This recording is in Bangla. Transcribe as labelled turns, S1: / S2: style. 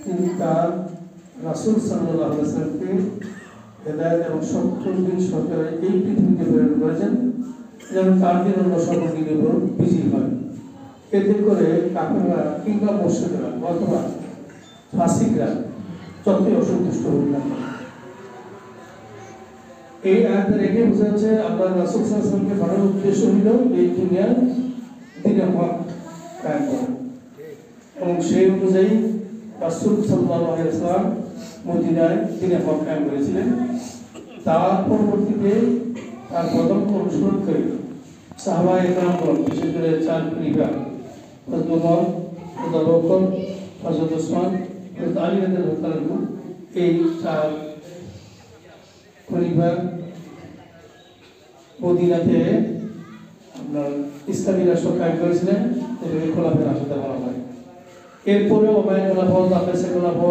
S1: তিনি তার রাসূল সাল্লাল্লাহু আলাইহি ওয়াসাল্লামকে হেদায়েত এবং সত্যের দিন সরকারে এই পৃথিবীতে প্রেরণ করেছেন যেন তার দিন অন্য সকল দিনের উপর বিজয়ী হয়। এতে করে কাফেররা কিংবা মুশরিকরা অথবা ফাসিকরা যতই অসন্তুষ্ট হোক না, এই আয়াতের একে বোঝা যাচ্ছে আল্লাহ রাসূল সাল্লাল্লাহু আলাইহি ওয়াসাল্লামকে পাঠানোর উদ্দেশ্য হলো এই দুনিয়ার দ্বীনে হক কায়েম করা, এবং সেই অনুযায়ী রাসূল সাল্লাল্লাহু আলাইহি ওয়াসাল্লাম মদিনায় দ্বীনে হক কায়েম করেছিলেন। তার পরবর্তীতে তার পদক্ষেপ অনুসরণ করে সাহাবায়ে কেরামগণ, বিশেষ করে চার খলিফা হযরত ওমর, হযরত আবু বকর, হযরত ওসমান, হযরত আলী রাদিয়াল্লাহু তাআলা আনহু, এই চার খলিফা মদিনাতে আপনার ইসলামী রাষ্ট্র কায়েম করেছিলেন, এটাকে খোলাফায়ে রাশিদা বলা হয়। এরপরেও ওমাইয়া খোলাফা, আব্বাসীয় খোলাফা